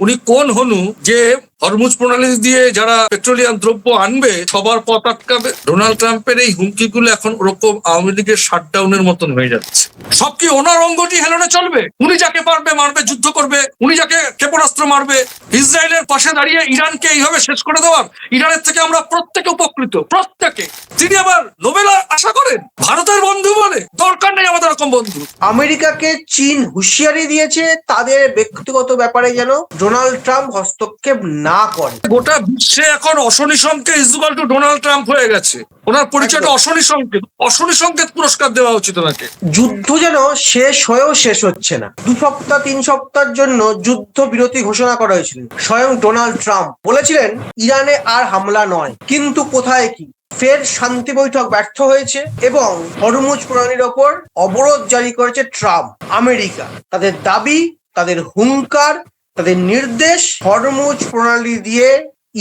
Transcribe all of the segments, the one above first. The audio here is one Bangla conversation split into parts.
উনি কোন হনু যে হরমুজ প্রণালী দিয়ে যারা পেট্রোলিয়াম দ্রব্য আনবে সবার পথ আটকাবে? ডোনাল্ড ট্রাম্পের এই হুমকিগুলো এখন ওরকম আওয়ামী লীগের শাটডাউনের মতন হয়ে যাচ্ছে। সব কি ওনার অঙ্গটি হেলনে চলবে? উনি যাকে পারবে মারবে, যুদ্ধ করবে, উনি যাকে ক্ষেপণাস্ত্র মারবে। ইসরায়েলের পাশে দাঁড়িয়ে ইরানকে এইভাবে শেষ করে দেওয়ার, ইরানের থেকে আমরা প্রত্যেকে উপকৃত, প্রত্যেকে। তিনি আবার নোবেল আশা করেন, ভারতের বন্ধু বলে? দরকার নেই আমাদের এরকম বন্ধু। আমেরিকাকে চীন হুঁশিয়ারি দিয়েছে তাদের ব্যক্তিগত ব্যাপারে যেন ডোনাল্ড ট্রাম্প হস্তক্ষেপ না করে। গোটা বিশ্বে এখন অশনি সংকেত ইজুকাল টু ডোনাল্ড ট্রাম্প হয়ে গেছে। ওনার পরিচয়টা অশনি সংকেত। অশনি সংকেত পুরস্কার দেওয়া উচিত ওনাকে। যুদ্ধ যেন শেষ হয়েও শেষ হচ্ছে না। 2 সপ্তাহ 3 সপ্তাহের জন্য যুদ্ধ বিরতি ঘোষণা করা হয়েছিল। স্বয়ং ডোনাল্ড ট্রাম্প বলেছিলেন ইরানে আর হামলা নয়, কিন্তু কোথায় কি? ফের শান্তি বৈঠক ব্যর্থ হয়েছে এবং হরমুজ প্রণালীর ওপর অবরোধ জারি করেছে ট্রাম্প। আমেরিকা তাদের দাবি, তাদের হুঙ্কার, তাদের নির্দেশ, হরমুজ প্রণালী দিয়ে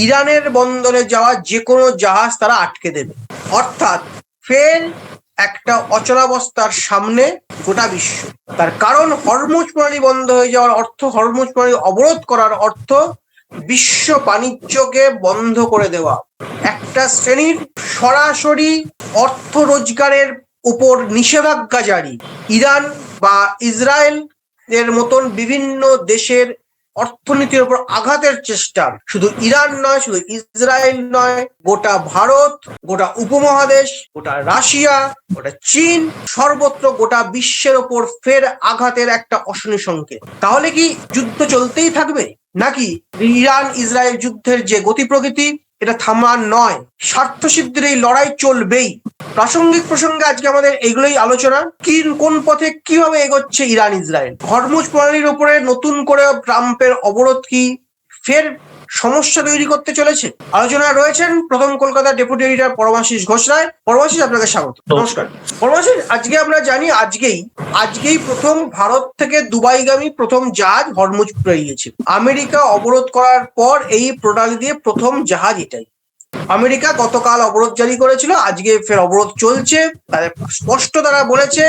ইরানের বন্দরে যাওয়া যে কোনো জাহাজ তারা আটকে দেবে। অর্থাৎ ফের একটা অচলাবস্থার সামনে গোটা বিশ্ব। তার কারণ হরমুজ প্রণালী বন্ধ হয়ে যাওয়ার অর্থ, হরমুজ প্রণালী অবরোধ করার অর্থ বিশ্ব বাণিজ্যকে বন্ধ করে দেওয়া। একটা শ্রেণীর সরাসরি অর্থ রোজগারের উপর নিষেধাজ্ঞা জারি। ইরান বা ইসরায়েল এর মতন বিভিন্ন দেশের অর্থনীতির উপর আঘাতের চেষ্টা শুধু ইরান নয়, শুধু ইসরায়েল নয়, গোটা ভারত, গোটা উপমহাদেশ, গোটা রাশিয়া, গোটা চীন, সর্বত্র গোটা বিশ্বের ওপর ফের আঘাতের একটা অশনি সংকেত। তাহলে কি যুদ্ধ চলতেই থাকবে, নাকি ইরান ইসরায়েল যুদ্ধের যে গতি প্রকৃতি এটা থামার নয়, স্বার্থ সিদ্ধির এই লড়াই চলবেই? প্রাসঙ্গিক প্রসঙ্গে আজকে আমাদের এগুলোই আলোচনা। কোন পথে কিভাবে এগোচ্ছে ইরান ইসরায়েল? হরমুজ প্রণালীর উপরে নতুন করে ট্রাম্পের অবরোধ কি ফের সমস্যা তৈরি করতে চলেছে? আলোচনায় রয়েছেন প্রথম কলকাতা ডেপুটি এডিটর পরমাশিস ঘোষ রায়। পরমাশিস, আপনাকে স্বাগত। নমস্কার পরমাশিস। আজকে আমরা জানি আজকেই প্রথম ভারত থেকে দুবাইগামী প্রথম জাহাজ হরমুজ পেরিয়েছে। আমেরিকা অবরোধ করার পর এই প্রণালী দিয়ে প্রথম জাহাজ এটাই। আমেরিকা গতকাল অবরোধ জারি করেছিল, আজকে ফের অবরোধ চলছে। তাদের স্পষ্ট তারা বলেছে,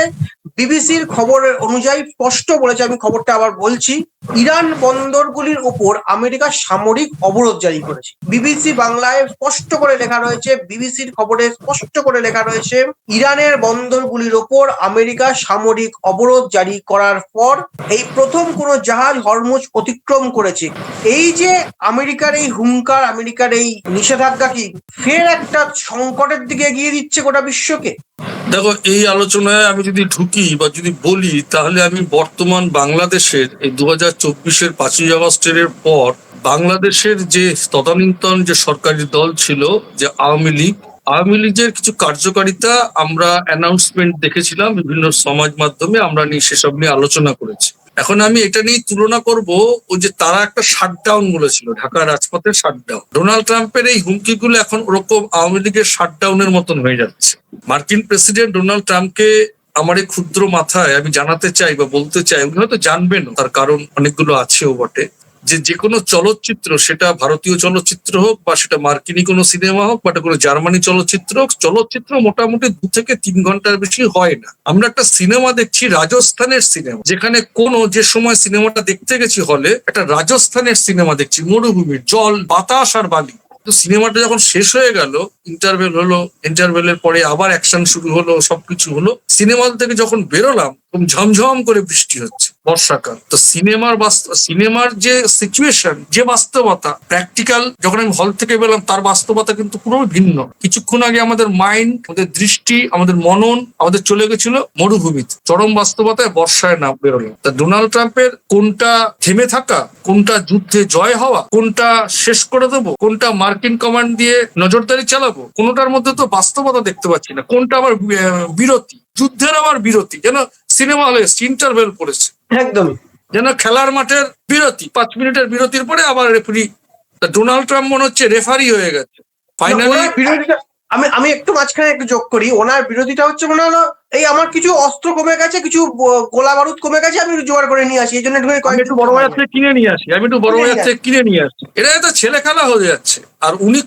বিবিসির খবরের অনুযায়ী স্পষ্ট বলেছে, আমি খবরটা আবার বলছি, ইরান বন্দরগুলির উপর আমেরিকা সামরিক অবরোধ জারি করেছে। বিবিসি বাংলায় স্পষ্ট করে লেখা রয়েছে, বিবিসির খবরে স্পষ্ট করে লেখা রয়েছে, ইরানের বন্দরগুলির উপর আমেরিকা সামরিক অবরোধ জারি করার পর এই প্রথম কোনো জাহাজ হরমুজ অতিক্রম করেছে। এই যে আমেরিকার এই হুঙ্কার, আমেরিকার এই নিষেধাজ্ঞা কি ফের একটা সংকটের দিকে এগিয়ে দিচ্ছে গোটা বিশ্বকে? দেখো, এই আলোচনায় আমি যদি ঢুকি বা যদি বলি, তাহলে আমি বর্তমান বাংলাদেশের এই 2024-এর 5ই আগস্টের পর বাংলাদেশের যে তদানীন্তন যে সরকারি দল ছিল, যে আওয়ামী লীগের কিছু কার্যকারিতা আমরা অ্যানাউন্সমেন্ট দেখেছিলাম বিভিন্ন সমাজ মাধ্যমে, আমরা সেসব নিয়ে আলোচনা করেছি। এখন আমি এটা নিয়ে তুলনা করব, ওই যে তারা একটা শাটডাউন বলেছিল, ঢাকা রাজপথের শাটডাউন। ডোনাল্ড ট্রাম্পের এই হুমকিগুলো এখন ওরকম আওয়ামী লীগের শাটডাউনের মতন হয়ে যাচ্ছে। মার্কিন প্রেসিডেন্ট ডোনাল্ড ট্রাম্পকে আমার এই ক্ষুদ্র মাথায় আমি জানাতে চাই বা বলতে চাই, উনি হয়তো জানবেন, তার কারণ অনেকগুলো আছেও বটে, যে কোনো চলচ্চিত্র, সেটা ভারতীয় চলচ্চিত্র হোক বা সেটা মার্কিনী কোনো সিনেমা হোক বা কোনো জার্মানি চলচ্চিত্র হোক, চলচ্চিত্র মোটামুটি 2 থেকে 3 ঘন্টার বেশি হয় না। আমরা একটা সিনেমা দেখছি, রাজস্থানের সিনেমা, যেখানে যে সময় সিনেমাটা দেখতে গেছি হলে, একটা রাজস্থানের সিনেমা দেখছি, মরুভূমির জল, বাতাস আর বালি। তো সিনেমাটা যখন শেষ হয়ে গেল, ইন্টারভেলের পরে আবার অ্যাকশন শুরু হলো, সবকিছু হলো, সিনেমা থেকে যখন বেরোলাম ঝমঝম করে বৃষ্টি হচ্ছে, বর্ষাকাল। তো সিনেমার যে সিচুয়েশন, যে বাস্তবতা, প্র্যাকটিক্যাল যখন আমি হল থেকে বেরোলাম, তার বাস্তবতা কিন্তু পুরো ভিন্ন। কিছুক্ষণ আগে আমাদের মাইন্ড, আমাদের দৃষ্টি, আমাদের মনন আমাদের চলে গেছিল মরুভূমিতে, চরম বাস্তবতায় বর্ষায় না বেরোলাম। তা ডোনাল্ড ট্রাম্পের কোনটা থেমে থাকা, কোনটা যুদ্ধে জয় হওয়া, কোনটা শেষ করে দেবো, কোনটা মার্কিন কমান্ড দিয়ে নজরদারি চালাবো, কোনটার মধ্যে তো বাস্তবতা দেখতে পাচ্ছি না। কোনটা আবার বিরতি, যুদ্ধের আবার বিরতি, যেন সিনেমা হলে ইন্টারভেল পড়েছে, একদমই যেন খেলার মাঠের বিরতি, 5 মিনিটের বিরতির পরে আবার রেফারি। ডোনাল্ড ট্রাম্প মনে হচ্ছে রেফারি হয়ে গেছে ফাইনালি। আমি একটু মাঝখানে একটু যোগ করি, ওনার বিরোধিতা হচ্ছে মনে হলো এই আমার কিছু অস্ত্র কমে গেছে, কিছু গোলা বারুদ কমে গেছে, আমি জোগাড় করে নিয়ে আসি, এই জন্য একটু বড় বাজার থেকে কিনে নিয়ে আসছি। এটা তো ছেলে খেলা হয়ে যাচ্ছে। আর উনি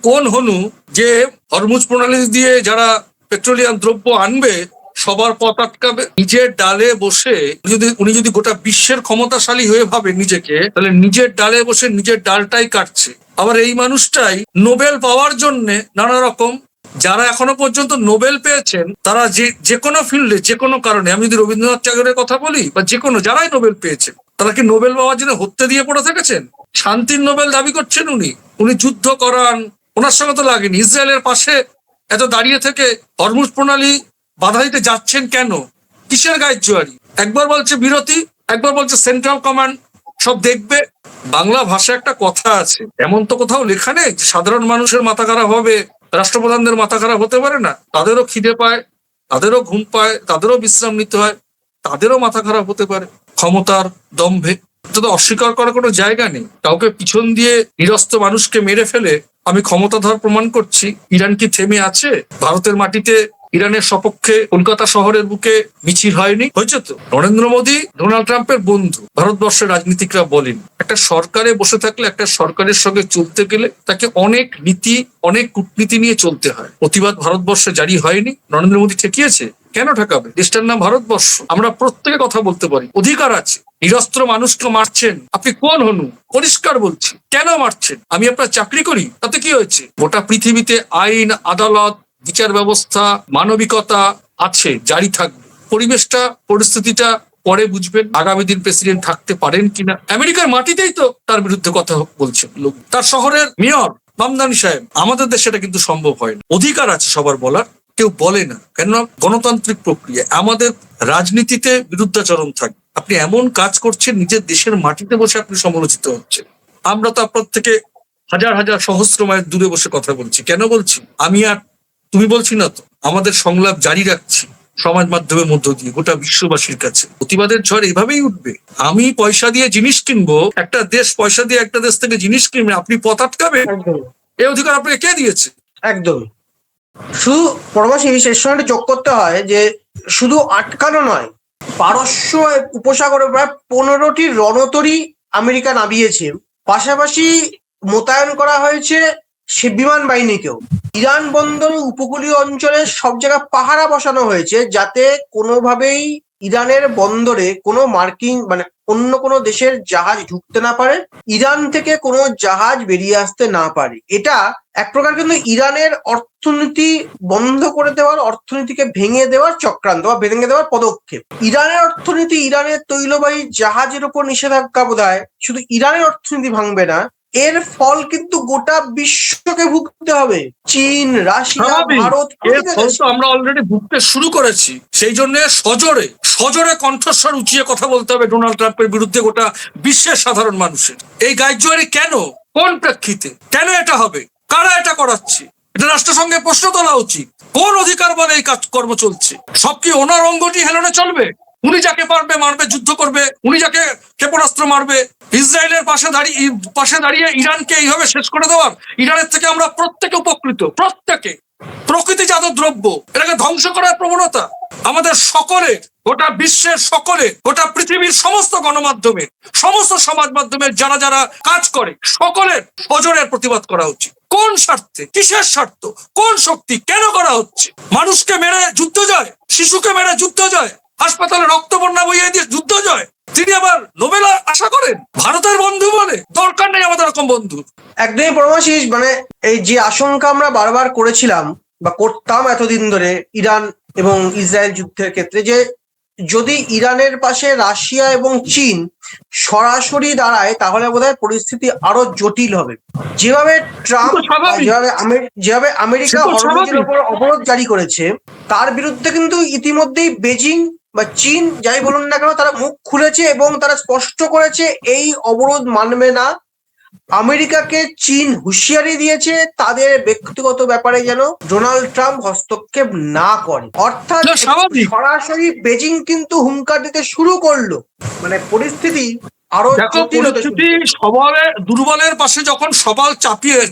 কোন হনু যে হরমুজ প্রণালী দিয়ে যারা পেট্রোলিয়াম দ্রব্য আনবে সবার পথ আটকাবে, নিজের ডালে বসে উনি যদি গোটা বিশ্বের ক্ষমতাশালী হয়ে ভাবে নিজেকে, তাহলে নিজের ডালে বসে নিজের ডালটাই কাটছে। আবার এই মানুষটাই নোবেল পাওয়ার জন্য নানা রকম, যারা এখনো পর্যন্ত নোবেল পেয়েছেন তারা যে কোনো ফিল্ডে যে কোনো কারণে, আমি যদি রবীন্দ্রনাথ ঠাকুরের কথা বলি বা যে কোনো যারাই নোবেল পেয়েছেন, তারা কি নোবেল পাওয়ার জন্য হত্যা দিয়ে পড়ে থেকেছেন? শান্তির নোবেল দাবি করছেন উনি যুদ্ধ করান, ওনার সঙ্গে তো লাগেনি। ইসরায়েলের পাশে এত দাঁড়িয়ে থেকে হরমুজ প্রণালী বাধা দিতে যাচ্ছেন কেন? কিসের গায়ের জোয়ারি? একবার বলছে বিরতি, একবার বলছে সেন্ট্রাল কমান্ড সব দেখবে। বাংলা ভাষায় একটা কথা আছে, এমন তো কোথাও লেখা নেই যে সাধারণ মানুষের মাথা খারাপ হবে, রাষ্ট্রপ্রধানদের মাথা খারাপ হতে পারে না। তাদেরও খিদে পায়, তাদেরও ঘুম পায়, তাদেরও বিশ্রাম নিতে হয়, তাদেরও মাথা খারাপ হতে পারে ক্ষমতার দম্ভে। এটা তো অস্বীকার করার কোনো জায়গা নেই। কাউকে পিছন দিয়ে নিরস্ত্র মানুষকে মেরে ফেলে আমি ক্ষমতাধর প্রমাণ করছি। ইরান কি থেমে আছে? ভারতের মাটিতে ইরানের সপক্ষে কলকাতা শহরের বুকে মিছিল হয়নি? হয়েছে তো। নরেন্দ্র মোদী ডোনাল্ড ট্রাম্পের বন্ধু, ভারতবর্ষের রাজনীতিকরা বলেন। একটা সরকারে বসে থাকলে, একটা সরকারের সঙ্গে চলতে গেলে তাকে অনেক নীতি, অনেক কূটনীতি নিয়ে চলতে হয়। প্রতিবাদ ভারতবর্ষে জারি হয়নি, নরেন্দ্র মোদী ঠেকিয়েছে। কেন ঠেকাবে? দেশটার নাম ভারতবর্ষ, আমরা প্রত্যেকে কথা বলতে পারি, অধিকার আছে। নিরস্ত্র মানুষকে মারছেন, আপনি কোন হনু? পরিষ্কার বলছি, কেন মারছেন? আমি আপনার চাকরি করি, তাতে কি হয়েছে? গোটা পৃথিবীতে আইন, আদালত, বিচার ব্যবস্থা, মানবিকতা আছে, জারি থাকবে। পরিবেশটা, পরিস্থিতিটা পরে বুঝবেন, আগামী দিন প্রেসিডেন্ট থাকতে পারেন কিনা। আমেরিকার মাটিতেই তো তার বিরুদ্ধে কথা বলছেন লোক, তার শহরের মেয়র মামদানি সাহেব। আমাদের দেশে এটা কিন্তু সম্ভব হয় না। অধিকার আছে সবার বলার, কেউ বলে না, কেননা গণতান্ত্রিক প্রক্রিয়া। আমাদের রাজনীতিতে বিরুদ্ধাচরণ থাকে। আপনি এমন কাজ করছেন, নিজের দেশের মাটিতে বসে আপনি সমালোচিত হচ্ছেন। আমরা তো আপনার থেকে হাজার হাজার সহস্র মাইল দূরে বসে কথা বলছি। কেন বলছি? আমি আর তুমি বলছি না তো, আমাদের সংলাপ জারি রাখছি সমাজ মাধ্যমের মধ্য দিয়ে গোটা বিশ্ববাসীর কাছে। প্রতিবাদের ঝড় এভাবেই উঠবে। আমি পয়সা দিয়ে জিনিস কিনবো, একটা দেশ পয়সা দিয়ে একটা দেশ থেকে জিনিস কিনবে, আপনি পথ আটকাবে? এই অধিকার আপনাকে কে দিয়েছে? একদম। শুধু পরমাশি শেষ সময় যোগ করতে হয় যে শুধু আটকানো নয়, পারস্য উপসাগরে প্রায় 15টি রণতরী আমেরিকা নামিয়েছে। পাশাপাশি মোতায়েন করা হয়েছে সে বিমান বাহিনীকেও। ইরান বন্দরের উপকূলীয় অঞ্চলে সব জায়গায় পাহারা বসানো হয়েছে, যাতে কোনোভাবেই ইরানের বন্দরে কোনো মার্কিন অন্য কোনো দেশের জাহাজ ঢুকতে না পারে, ইরান থেকে কোনো জাহাজ বেরিয়ে আসতে না পারে। এটা এক প্রকার কিন্তু ইরানের অর্থনীতি বন্ধ করে দেওয়ার, অর্থনীতিকে ভেঙে দেওয়ার চক্রান্ত বা ভেঙে দেওয়ার পদক্ষেপ। ইরানের অর্থনীতি, ইরানের তৈলবাহী জাহাজের উপর নিষেধাজ্ঞা বোধহয় শুধু ইরানের অর্থনীতি ভাঙবে না, এর ফল কিন্তু গোটা বিশ্বকে ভুগতে হবে। চীন, রাশিয়া, ভারত, এর ফল তো আমরা অলরেডি ভুগতে শুরু করেছি। সেই জন্য সজোরে সজোরে কণ্ঠস্বর উঁচিয়ে কথা বলতে হবে ডোনাল্ড ট্রাম্পের বিরুদ্ধে গোটা বিশ্বের সাধারণ মানুষের। এই গাইজুয়ারি কেন? কোন প্রেক্ষিতে? কেন এটা হবে? কারা এটা করাচ্ছে? এটা রাষ্ট্রসংঘে প্রশ্ন তোলা উচিত। কোন অধিকার বলে এই কাজকর্ম চলছে? সব কি ওনার অঙ্গটি হেলনে চলবে? উনি যাকে পারবে মারবে, যুদ্ধ করবে, উনি যাকে ক্ষেপণাস্ত্র মারবে। ইসরায়েলের পাশে দাঁড়িয়ে ইরানকে এইভাবে শেষ করে দেওয়ার, ইরানের থেকে আমরা প্রত্যেকে উপকৃত, প্রত্যেকে। প্রকৃতিজাত দ্রব্য, এটাকে ধ্বংস করার প্রবণতা আমাদের সকলের, গোটা বিশ্বের সকলের, গোটা পৃথিবীর সমস্ত গণমাধ্যমে, সমস্ত সমাজ মাধ্যমের যারা যারা কাজ করে, সকলের সজোরের প্রতিবাদ করা উচিত। কোন স্বার্থে? কিসের স্বার্থ? কোন শক্তি? কেন করা হচ্ছে? মানুষকে মেরে যুদ্ধ জয়, শিশুকে মেরে যুদ্ধ জয়, হাসপাতালে রক্ত বন্যা বইয়ে দিয়ে যুদ্ধ জয়, তিনি আবার নোবেল আশা করেন? ভারতের বন্ধু বলে? দরকার নেই আমাদের এরকম বন্ধু। একদমই পরমাশিস, এই যে আশঙ্কা আমরা বারবার করেছিলাম বা করতাম এতদিন ধরে ইরান এবং ইসরায়েল যুদ্ধের ক্ষেত্রে, যে যদি ইরানের পাশে রাশিয়া এবং চীন সরাসরি দাঁড়ায়, তাহলে বোধহয় পরিস্থিতি আরো জটিল হবে। যেভাবে ট্রাম্প, যেভাবে আমেরিকা হরমুজের উপর অবরোধ জারি করেছে, তার বিরুদ্ধে কিন্তু ইতিমধ্যেই বেজিং বা চীন যাই বলুন না কেন, তারা মুখ খুলেছে এবং তারা স্পষ্ট করেছে এই অবরোধ মানবে না। আমেরিকাকে চীন হুঁশিয়ারি দিয়েছে তাদের ব্যক্তিগত ব্যাপারে যেন ডোনাল্ড ট্রাম্প হস্তক্ষেপ না করে। অর্থাৎ সরাসরি বেজিং কিন্তু হুঙ্কার দিতে শুরু করলো। পরিস্থিতি আরো জটিল হতে শুরু করলো। সবালের দুর্বলের পাশে যখন সবাল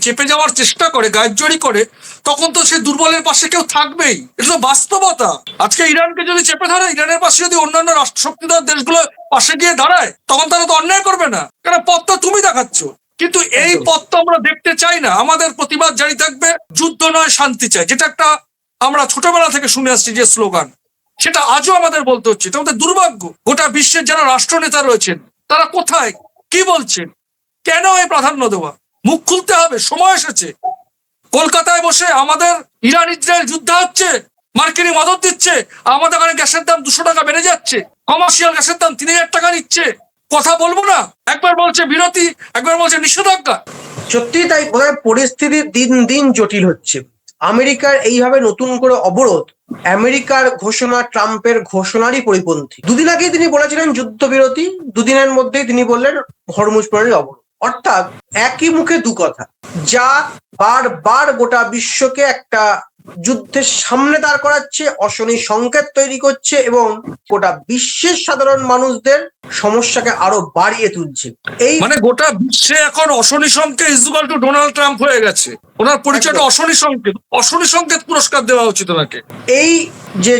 চেপে যাওয়ার চেষ্টা করে, গায়ের করে, তখন তো সে দুর্বলের পাশে কেউ থাকবেই। এটা তো বাস্তবতা। আজকে ইরানকে যদি চেপে ধরে, ইরানের পাশে যদি অন্যান্য রাষ্ট্রশক্তিধর দেশগুলো পাশে গিয়ে দাঁড়ায়, তখন তারা তো অন্যায় করবে না, কারণ পথটা তুমি দেখাচ্ছ। কিন্তু এই পথ তো আমরা দেখতে চাই না। আমাদের প্রতিবাদ জারি থাকবে, যুদ্ধ নয় শান্তি চাই, যেটা একটা আমরা ছোটবেলা থেকে শুনে আসছি যে স্লোগান, সেটা আজও আমাদের বলতে হচ্ছে। এটা আমাদের দুর্ভাগ্য। গোটা বিশ্বের যারা রাষ্ট্রনেতা রয়েছেন তারা কোথায়, কি বলছেন, কেন এই প্রাধান্য দেওয়া? মুখ খুলতে হবে, সময় এসেছে। কলকাতায় বসে আমাদের ইরান ইসরায়েল যুদ্ধ হচ্ছে, মার্কিনি মদত দিচ্ছে, আমাদের এখানে গ্যাসের দাম 200 টাকা বেড়ে যাচ্ছে, কমার্শিয়াল গ্যাসের দাম 3000 টাকা নিচ্ছে, কথা বলবো না? একবার বলছে বিরতি, একবার বলছে নিষেধাজ্ঞা। সত্যি তাই, বোধহয় পরিস্থিতি দিন দিন জটিল হচ্ছে। আমেরিকার এইভাবে নতুন করে অবরোধ আমেরিকার ঘোষণা ট্রাম্পের ঘোষণারই পরিপন্থী। দুদিন আগেই তিনি বলেছিলেন যুদ্ধবিরতি, দুদিনের মধ্যেই তিনি বললেন হরমুজ প্রণালীর অবরোধ। অর্থাৎ একই মুখে দু কথা, যা বারবার গোটা বিশ্বকে একটা যুদ্ধের সামনে দাঁড় করাচ্ছে, অশনি সংকেত তৈরি করছে এবং গোটা বিশ্বের সাধারণ মানুষদের সমস্যাকে আরো বাড়িয়ে তুলছে। এই মানে গোটা বিশ্বে এখন অশনি সংকেত ইজুকাল টু ডোনাল্ড ট্রাম্প হয়ে গেছে। ওনার পরিচয়টা অশনি সংকেত। অশনি সংকেত পুরস্কার দেওয়া উচিত ওনাকে। এই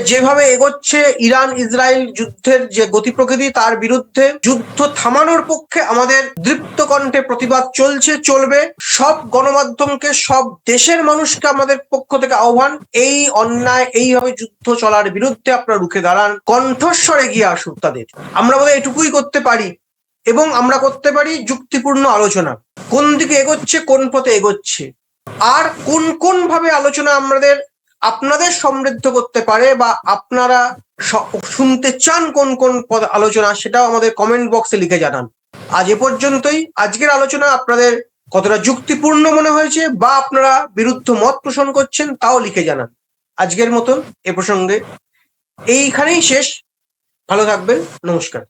যেভাবে এগোচ্ছে ইরান ইসরায়েল যুদ্ধের যে গতি প্রকৃতি, তার বিরুদ্ধে যুদ্ধ থামানোর পক্ষে আমাদের দীপ্ত কণ্ঠে প্রতিবাদ চলছে, চলবে। সব গণমাধ্যমকে, সব দেশের মানুষকে আমাদের পক্ষ থেকে আহ্বান, এই অন্যায়, এইভাবে যুদ্ধ চলার বিরুদ্ধে আপনারা রুখে দাঁড়ান, কণ্ঠস্বরে গিয়ে আসুক তাদের। আমরা বোধহয় এটুকুই করতে পারি এবং আমরা করতে পারি যুক্তিপূর্ণ আলোচনা, কোন দিকে এগোচ্ছে, কোন পথে এগোচ্ছে, আর কোন কোন ভাবে আলোচনা আমাদের আপনাদের সমৃদ্ধ করতে পারে, বা আপনারা শুনতে চান কোন কোন আলোচনা, সেটাও আমাদের কমেন্ট বক্সে লিখে জানান। আজ এ পর্যন্তই। আজকের আলোচনা আপনাদের কতটা যুক্তিপূর্ণ মনে হয়েছে বা আপনারা বিরুদ্ধ মত পোষণ করছেন তাও লিখে জানান। আজকের মতন এ প্রসঙ্গে এইখানেই শেষ। ভালো থাকবেন, নমস্কার।